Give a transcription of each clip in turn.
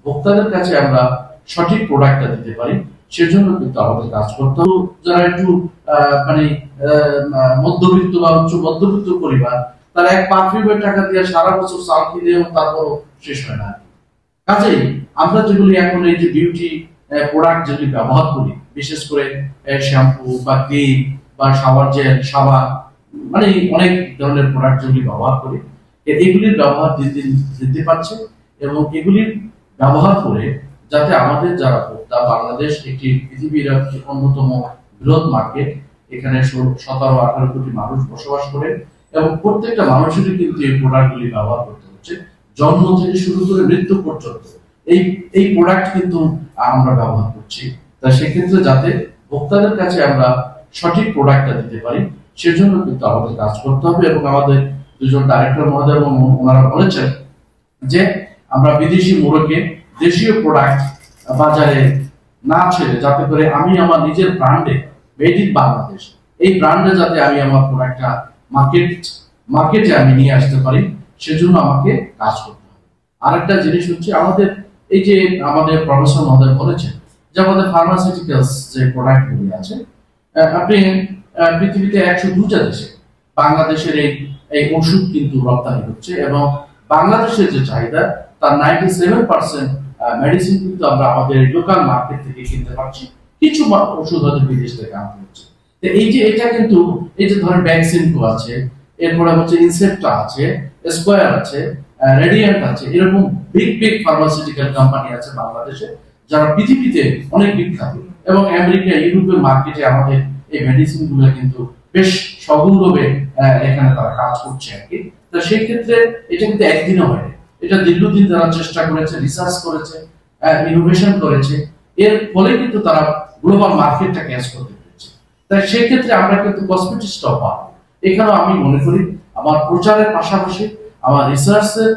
ভোক্তাদের কাছে আমরা সঠিক প্রোডাক্টটা দিতে পারি, সেজন্য কিন্তু আমাদের কাজ করতে হবে। যারা একটু মানে মধ্যবিত্ত বা উচ্চ মধ্যবিত্ত পরিবার, তারা এক পারফিউমের টাকা দিয়ে সারা বছর চাল কিনে তারপরও শেষ হয় না। কাজেই আমরা যেগুলি এখন এই যে বিউটি প্রোডাক্ট যেগুলি ব্যবহার করি, বিশেষ করে শ্যাম্পু বা ক্রিম বা শাওয়ার জেল, সাবান, মানে অনেক ধরনের প্রোডাক্ট যেগুলি ব্যবহার করি, এগুলির ব্যবহার দিন দিন বৃদ্ধি পাচ্ছে। এবং এগুলির ব্যবহার করে যাতে আমাদের যারা ভোক্তা, বাংলাদেশ একটি পৃথিবীর অন্যতম বৃহৎ মার্কেট, এখানে 17-18 কোটি মানুষ বসবাস করে এবং প্রত্যেকটা মানুষেরই কিন্তু এই প্রোডাক্টগুলি ব্যবহার করতে হচ্ছে, জন্ম থেকে শুরু করে মৃত্যু পর্যন্ত এই প্রোডাক্ট কিন্তু আমরা ব্যবহার করছি। তা সেক্ষেত্রে যাতে ভোক্তাদের কাছে আমরা সঠিক প্রোডাক্টটা দিতে পারি, সেজন্য কিন্তু আমাদের কাজ করতে হবে। এবং আমাদের দুজন ডাইরেক্টর মহোদয় এবং ওনারা বলেছেন যে আমরা বিদেশি মোড়কে দেশীয় প্রোডাক্ট বাজারে না ছেড়ে যাতে করে আমি আমার নিজের ব্র্যান্ডে, মেড ইন বাংলাদেশ, এই ব্র্যান্ডে যাতে আমি আমার প্রোডাক্টটা মার্কেটে আমি নিয়ে আসতে পারি, সেজন্য আমাকে কাজ করতে হবে। আরেকটা জিনিস হচ্ছে আমাদের এই যে আমাদের প্রফেসর মহোদয় বলেছেন যে আমাদের ফার্মাসিউটিক্যালস যে প্রোডাক্টগুলি আছে, আপনি পৃথিবীতে 102টা দেশে বাংলাদেশের এই ওষুধ কিন্তু রপ্তানি হচ্ছে এবং বাংলাদেশের যে চাহিদা তার 97% মেডিসিন কিন্তু আমরা আমাদের লোকাল মার্কেট থেকে কিনতে পারছি, কিছু ওষুধ হয়তো বিদেশ থেকে আনতে হচ্ছে। তো এই যে এটা কিন্তু এই যে ধরেন ভ্যাকসিনকো আছে, এরপরে হচ্ছে ইনসেপ্টা আছে, স্কয়ার আছে, রেডিয়েন্ট আছে, এরকম বিগ বিগ ফার্মাসিউটিক্যাল কোম্পানি আছে বাংলাদেশে যারা পৃথিবীতে অনেক বিখ্যাত এবং আমেরিকা, ইউরোপের মার্কেটে আমাদের এই মেডিসিন গুলো কিন্তু বেশ সগৌরবে এখানে তারা কাজ করছে আর কি। তো সেই ক্ষেত্রে এটা কিন্তু একদিনও হয়, এটা দীর্ঘদিন তারা চেষ্টা করেছে, রিসার্চ করেছে, ইনোভেশন করেছে, এর ফলে কিন্তু তারা গ্লোবাল মার্কেটটা ক্যাচ করতে পেরেছে। তাই সেই ক্ষেত্রে আমরা কিন্তু কসমেটিক্সটাও পাবো। এখানেও আমি মনে করি আমার প্রচারের পাশাপাশি আমার রিসার্চের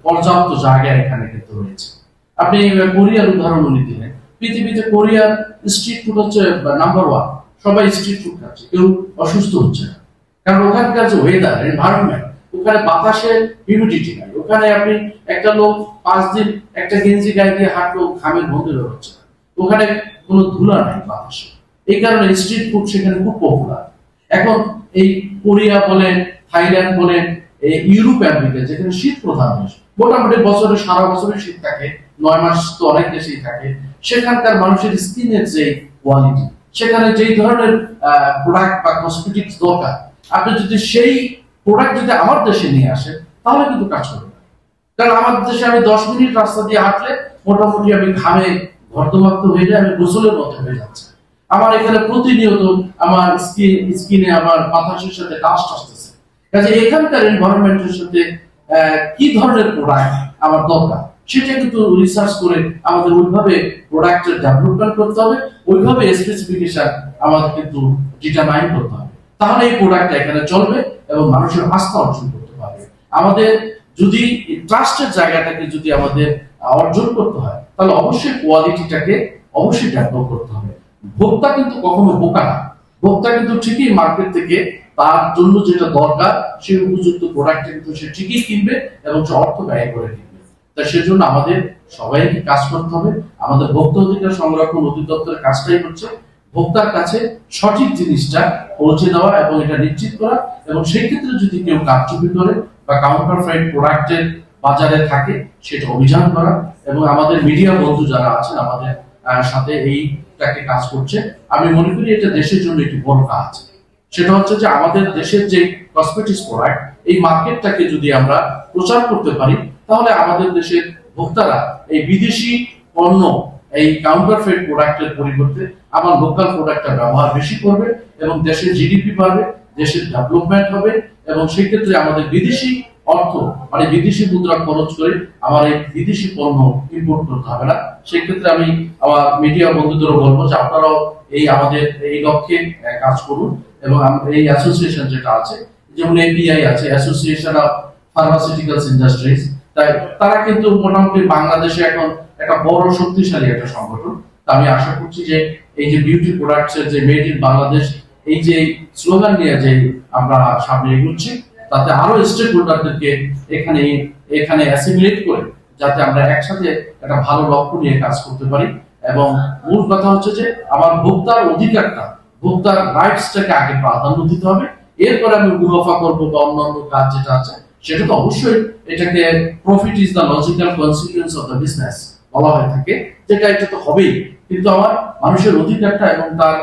পর্যাপ্ত জায়গা এখানে কিন্তু রয়েছে। আপনি কোরিয়ার উদাহরণ দিলেন, পৃথিবীতে কোরিয়ার স্ট্রিট ফুড হচ্ছে নাম্বার 1, সবাই স্ট্রিট ফুড খাচ্ছে, কেউ অসুস্থ হচ্ছে না, কারণ ওখানকার যে ওয়েদার এনভায়রনমেন্ট, ওখানে বাতাসের হিউমিডিটি নাই, ওখানে আপনি একটা লোক 5 দিন একটা গেঞ্জি গায়ে দিয়ে হাঁটলেও ঘামের গন্ধ বের হচ্ছে না, ওখানে কোনো ধুলা নাই বাতাসে, এই কারণে স্ট্রিট ফুড সেখানে খুব পপুলার। এখন এই কোরিয়া বলেন, থাইল্যান্ড বলেন, ইউরোপ আমেরিকা যেখানে শীত প্রধান দেশ, মোটামুটি বছরে সারা বছরই শীত থাকে, 9 মাস তো অনেক দেশেই থাকে, সেখানকার মানুষের স্কিনের যে কোয়ালিটি, সেখানে যেই ধরনের প্রোডাক্ট বা কসমেটিক্স দরকার, আপনি যদি সেই প্রোডাক্ট যদি আমার দেশে নিয়ে আসেন তাহলে কিন্তু কাজ করবে না। কারণ আমার দেশে আমি 10 মিনিট রাস্তা দিয়ে হাঁটলে মোটামুটি আমি ঘামে ঘর্দমাক্ত হয়ে যায়, আমি গোসলের মতো হয়ে যাচ্ছে। আমার এখানে প্রতিনিয়ত আমার স্কিনে আমার বাতাসের সাথে ডাস্ট আসতেছে। কাজে এখানকার এনভায়রনমেন্টের সাথে কি ধরনের প্রোডাক্ট আমার দরকার সেটা কিন্তু রিসার্চ করে আমাদের ওইভাবে প্রোডাক্টের ডেভেলপমেন্ট করতে হবে, ওইভাবে স্পেসিফিকেশন আমাদের কিন্তু ডিটারমাইন করতে হবে, তাহলে এই প্রোডাক্টটা এখানে চলবে এবং মানুষের আস্থা অর্জন করতে পারবে। আমাদের যদি ট্রাস্টের জায়গাটাকে যদি আমাদের অর্জন করতে হয়, তাহলে অবশ্যই কোয়ালিটিটাকে অবশ্যই ডেভেলপ করতে হবে। ভোক্তা কিন্তু কখনো বোকা না, ভোক্তা কিন্তু ঠিকই মার্কেট থেকে তার জন্য যেটা দরকার সেই উপযুক্ত প্রোডাক্ট কিন্তু সে ঠিকই কিনবে এবং সে অর্থ ব্যয় করে কিনবে। তাই সেজন্য আমাদের সবাইকে কাজ করতে হবে। আমাদের ভোক্তা অধিকার সংরক্ষণ অধিদপ্তরের কাজটাই হচ্ছে ভোক্তার কাছে সঠিক জিনিসটা পৌঁছে দেওয়া এবং এটা নিশ্চিত করা, এবং সেই ক্ষেত্রে যদি কেউ কারচুপি করে বা কাউন্টারফেইট প্রোডাক্টের বাজারে থাকে সেটা অভিযান করা। এবং আমাদের মিডিয়া বন্ধু যারা আছেন আমাদের সাথে এইটাকে কাজ করছে, আমি মনে করি এটা দেশের জন্য একটি বড় কাজ। সেটা হচ্ছে যে আমাদের দেশের যে কসমেটিক্স প্রোডাক্ট, এই মার্কেটটাকে যদি আমরা প্রচার করতে পারি, তাহলে আমাদের দেশের ভোক্তারা এই বিদেশি পণ্য, এই কাউন্টারফেইট প্রোডাক্টের পরিবর্তে আমার লোকাল প্রোডাক্টটা ব্যবহার বেশি করবে এবং দেশের জিডিপি বাড়বে, দেশের ডেভেলপমেন্ট হবে, এবং সেই ক্ষেত্রে আমাদের বিদেশি অর্থ মানে বিদেশি মুদ্রা খরচ করে আমার এই বিদেশি পণ্য ইম্পোর্ট করতে হবে না। সেই ক্ষেত্রে আমি আমার মিডিয়া বন্ধুদেরও বলবো যে আপনারাও এই আমাদের এই লক্ষ্যে কাজ করুন। এবং এই অ্যাসোসিয়েশন যেটা আছে, যেমন এপিআই আছে, অ্যাসোসিয়েশন অফ ফার্মাসিউটিক্যালস ইন্ডাস্ট্রিজ, তাই তারা কিন্তু মোটামুটি বাংলাদেশে এখন একটা বড় শক্তিশালী একটা সংগঠন। আমি আশা করছি যে এই যে বিউটি প্রোডাক্টস এর যে মেড ইন বাংলাদেশ এই যে স্লোগান নিয়ে যে আমরা সামনে এগোচ্ছি, তাতে আরো স্টেক হোল্ডারদেরকে এখানে অ্যাসিমিলেট করে যাতে আমরা একসাথে একটা ভালো লক্ষ্য নিয়ে কাজ করতে পারি। এবং মূল কথা হচ্ছে যে আমার ভোক্তার অধিকারটা, ভোক্তার রাইটসটাকে আগে প্রাধান্য দিতে হবে, এরপরে আমি মুনাফা করবো বা অন্যান্য কাজ যেটা আছে সেটা তো অবশ্যই এটাকে profit is the logical consequence of the business বলা হয়ে থাকে, যেটা এটা তো হবেই, কিন্তু আমার মানুষের অধিকারটা এবং তার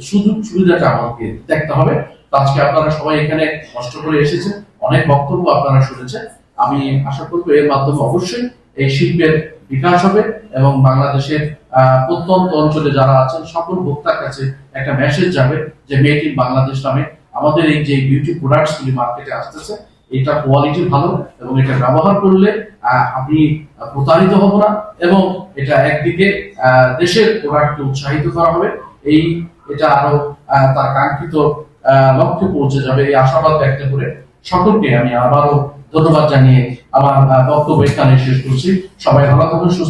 সুযোগ সুবিধাটা আমাকে দেখতে হবে। তো আজকে আপনারা সবাই এখানে কষ্ট করে এসেছেন, অনেক বক্তব্য আপনারা শুনেছেন। আমি আশা করবো এর মাধ্যমে অবশ্যই এই শিল্পের বিকাশ হবে এবং বাংলাদেশের প্রত্যন্ত অঞ্চলে যারা আছেন সকল ভোক্তার কাছে একটা মেসেজ যাবে যে মেড ইন বাংলাদেশ নামে আমাদের এই যে বিউটি প্রোডাক্টস গুলি মার্কেটে আসতেছে, এটা কোয়ালিটি ভালো এবং এটা ব্যবহার করলে আপনি প্রতারিত হব না, এবং এটা একদিকে দেশের প্রোডাক্টকে উৎসাহিত করা হবে, এটা আরো তার কাঙ্ক্ষিত লক্ষ্যে পৌঁছে যাবে, এই আশাবাদ ব্যক্ত করে সকলকে আমি আবারও ধন্যবাদ জানিয়ে আমার বক্তব্য এখানে শেষ করছি। সবাই ভালো থাকুন, সুস্থ